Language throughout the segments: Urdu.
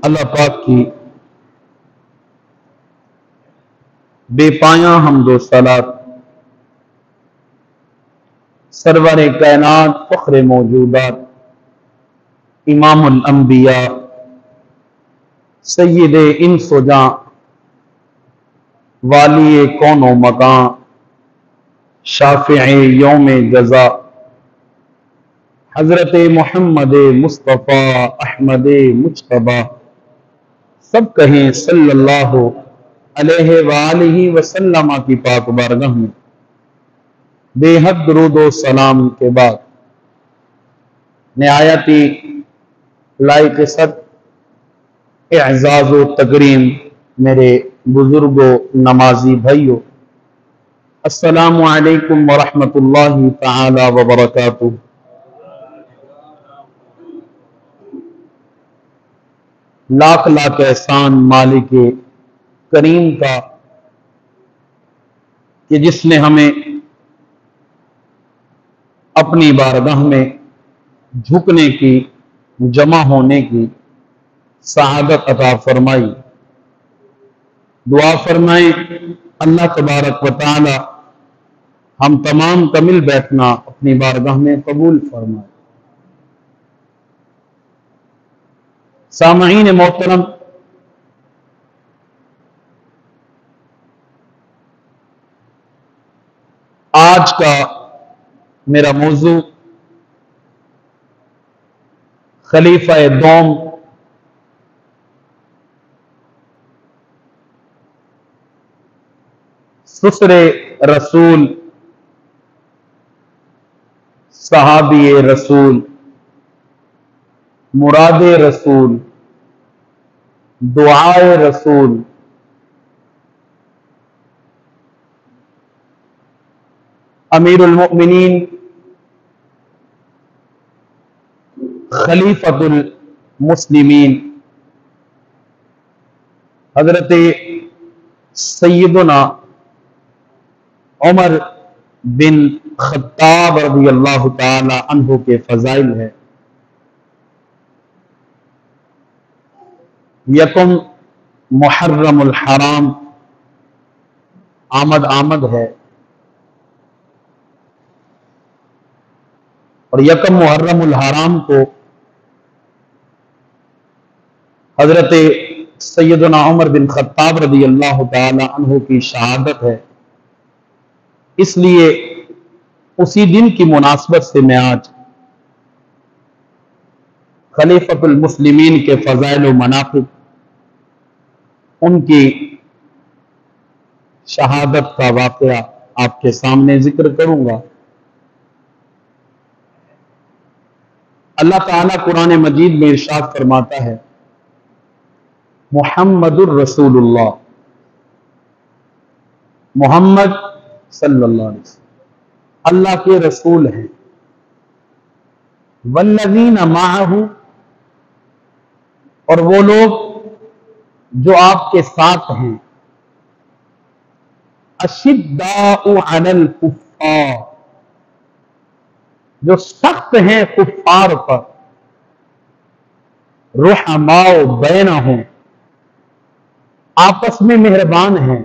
اللہ پاک کی بے پایاں حمد و صلات سرور کائنات فخر موجودات امام الانبیاء سید انس و جاں والی کون و مکان شافع یوم جزا حضرت محمد مصطفیٰ احمد مجتبی سب کہیں صلی اللہ علیہ وآلہ وسلم کی پاک بارگاہ میں بے حد درود و سلام کے بعد نہایتی لائق صد اعزاز و تکریم میرے بزرگوں نمازی بھائیوں، السلام علیکم ورحمۃ اللہ تعالی وبرکاتہ۔ لاکھ لاکھ احسان مالک کریم کا کہ جس نے ہمیں اپنی بارگاہ میں جھکنے کی، جمع ہونے کی سعادت عطا فرمائی۔ دعا فرمائیں اللہ تبارک و تعالی ہم تمام کا مل بیٹھنا اپنی بارگاہ میں قبول فرمائے۔ سامعین محترم، آج کا میرا موضوع خلیفہ دوم سسر رسول صحابی رسول مراد رسول دعائے رسول امیر المؤمنین خلیفۃ المسلمین حضرت سیدنا عمر بن خطاب رضی اللہ تعالی عنہ کے فضائل ہے۔ یکم محرم الحرام آمد ہے، اور یکم محرم الحرام کو حضرت سیدنا عمر بن خطاب رضی اللہ تعالی عنہ کی شہادت ہے، اس لیے اسی دن کی مناسبت سے میں آج خلیفۃ المسلمین کے فضائل و مناقب، ان کی شہادت کا واقعہ آپ کے سامنے ذکر کروں گا۔ اللہ تعالیٰ قرآن مجید میں ارشاد فرماتا ہے، محمد الرسول اللہ، محمد صلی اللہ علیہ وسلم اللہ کے رسول ہیں، والذین معہ، اور وہ لوگ جو آپ کے ساتھ ہیں، اشداء علی الکفار، جو سخت ہیں کفار پر، رحماء بینہم، آپس میں مہربان ہیں،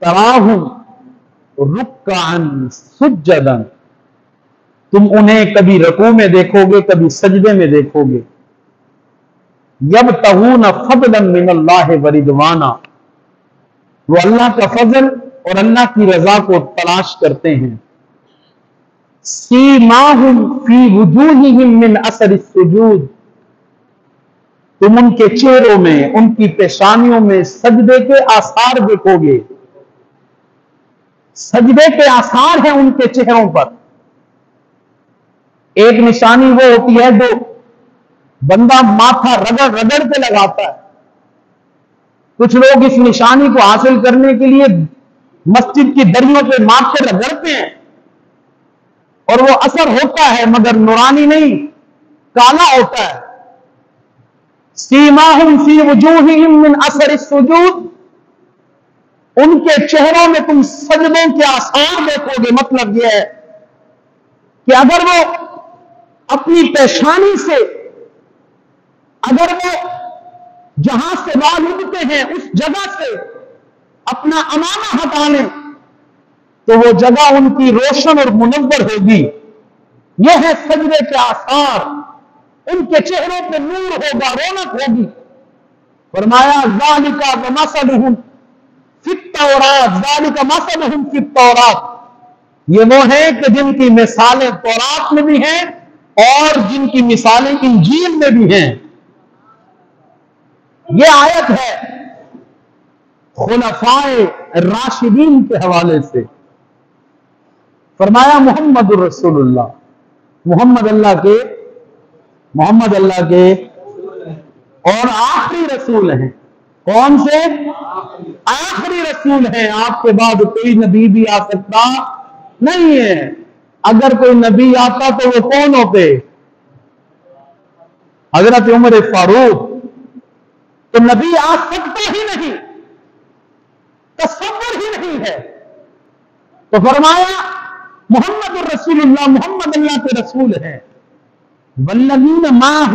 تراہم رکعا سجدا، تم انہیں کبھی رکوع میں دیکھو گے، کبھی سجدے میں دیکھو گے، یبتغون فضلا من اللہ ورضوانا، وہ اللہ کا فضل اور اللہ کی رضا کو تلاش کرتے ہیں، سیماہم فی وجوہہم من اثر السجود، تم ان کے چہروں میں، ان کی پیشانیوں میں سجدے کے آثار دیکھو گے، سجدے کے آثار ہیں ان کے چہروں پر۔ ایک نشانی وہ ہوتی ہے جو بندہ ماتھا رگڑ رگڑ کے لگاتا ہے، کچھ لوگ اس نشانی کو حاصل کرنے کے لیے مسجد کی دریوں پہ ماتھے رگڑتے ہیں، اور وہ اثر ہوتا ہے مگر نورانی نہیں، کالا ہوتا ہے۔ سیماہم فی وجوہہم من اثر السجود، ان کے چہروں میں تم سجدوں کے آثار دیکھو گے۔ مطلب یہ ہے کہ اگر وہ اپنی پیشانی سے اگر وہ جہاں سے بال اٹھتے ہیں اس جگہ سے اپنا امامہ ہٹا لیں تو وہ جگہ ان کی روشن اور منور ہوگی. یہ ہے سجدے کے آثار. ان کے چہروں پہ نور ہوگا، رونق ہوگی. فرمایا ذالک ومثلہم فی التوراۃ، ذالک مثلہم فی التوراۃ، یہ وہ ہیں کہ جن کی مثالیں تورات میں بھی ہیں اور جن کی مثالیں انجیل میں بھی ہیں. یہ آیت ہے خلفائے راشدین کے حوالے سے. فرمایا محمد الرسول اللہ، محمد اللہ کے اور آخری رسول ہیں. کون سے؟ آخری رسول ہیں. آپ کے بعد کوئی نبی بھی آ سکتا نہیں ہے. اگر کوئی نبی آتا تو وہ کون ہوتے؟ حضرت عمر فاروق. تو نبی آ سکتا ہی نہیں، تصور ہی نہیں ہے. تو فرمایا محمد الرسول اللہ، محمد اللہ کے رسول ہیں. والذین معہ،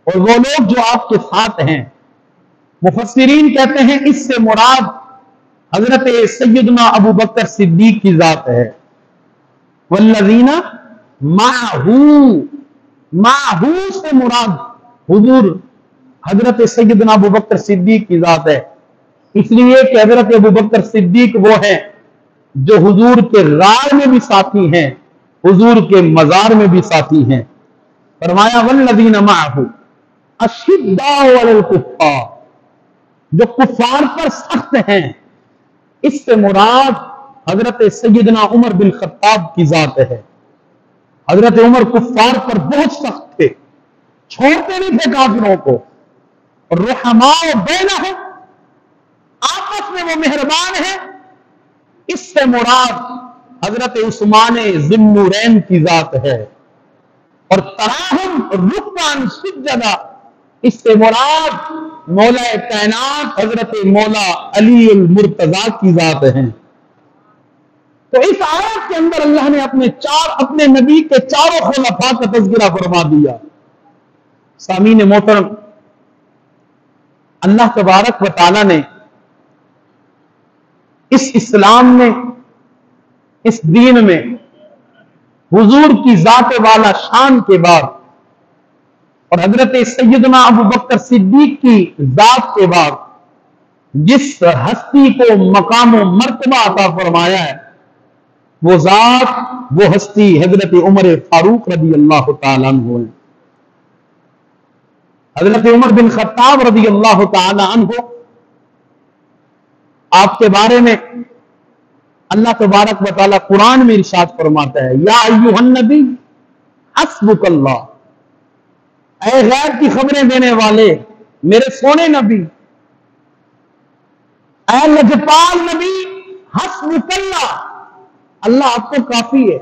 اور وہ لوگ جو آپ کے ساتھ ہیں. مفسرین کہتے ہیں اس سے مراد حضرت سیدنا ابو بکر صدیق کی ذات ہے. والذین معہ، معہ سے مراد حضور حضرت سیدنا ابو بکر صدیق کی ذات ہے. اس لیے کہ حضرت ابو بکر صدیق وہ ہیں جو حضور کے غار میں بھی ساتھی ہیں، حضور کے مزار میں بھی ساتھی ہیں. فرمایا والذین معہ اشداء علی الکفار، جو کفار پر سخت ہیں. اس سے مراد حضرت سیدنا عمر بن خطاب کی ذات ہے. حضرت عمر کفار پر بہت سخت تھے، چھوڑتے نہیں تھے کافروں کو. رحماء بینہم، آپس میں وہ مہربان ہیں. اس سے مراد حضرت عثمان ذی النورین کی ذات ہے. اور تراہم رکعا سجدا، اس سے مراد مولا کائنات حضرت مولا علی المرتضی کی ذات ہیں. تو اس آیت کے اندر اللہ نے اپنے نبی کے چاروں خلفاء کا تذکرہ فرما دیا. سامعین محترم، اللہ تبارک و تعالی نے اس اسلام میں، اس دین میں حضور کی ذات والا شان کے بعد اور حضرت سیدنا ابو بکر صدیق کی ذات کے بعد جس ہستی کو مقام و مرتبہ عطا فرمایا ہے، وہ ذات، وہ ہستی حضرت عمر فاروق رضی اللہ تعالیٰ عنہ ہے. حضرت عمر بن خطاب رضی اللہ تعالیٰ عنہ، آپ کے بارے میں اللہ تبارک و تعالیٰ قرآن میں ارشاد فرماتا ہے یا ایھا النبی حسبک اللہ، اے غیب کی خبریں دینے والے میرے سونے نبی، اے لجپال نبی، حسبک اللہ، اللہ آپ کو کافی ہے.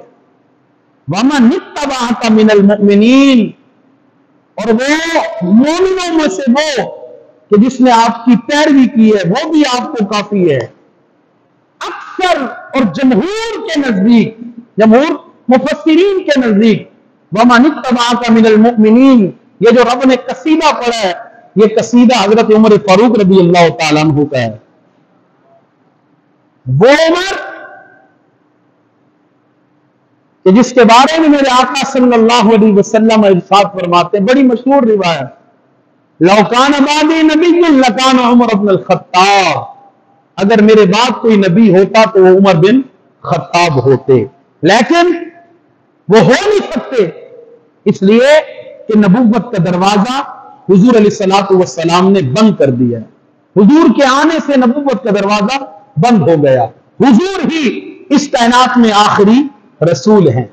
ومن اتبعک من المؤمنین، اور وہ مومنوں میں سے وہ کہ جس نے آپ کی پیروی کی ہے وہ بھی آپ کو کافی ہے. اکثر اور جمہور کے نزدیک، جمہور مفسرین کے نزدیک وَمَنِ اتَّبَعَكَ مِنَ الْمُؤْمِنِينَ، یہ جو رب نے قصیدہ پڑھا ہے یہ قصیدہ حضرت عمر فاروق رضی اللہ تعالیٰ عنہ کا ہے. وہ عمر کہ جس کے بارے میں میرے آقا صلی اللہ علیہ وسلم ارشاد فرماتے ہیں، بڑی مشہور روایت، لَوْ كَانَ بَعْدِي نَبِيٌّ لَكَانَ عُمَرُ بْنُ الْخَطَّابِ، اگر میرے بعد کوئی نبی ہوتا تو وہ عمر بن خطاب ہوتے، لیکن وہ ہو نہیں سکتے اس لیے کہ نبوت کا دروازہ حضور علیہ السلام نے بند کر دیا. حضور کے آنے سے نبوت کا دروازہ بند ہو گیا. حضور ہی اس کائنات میں آخری رسول ہیں.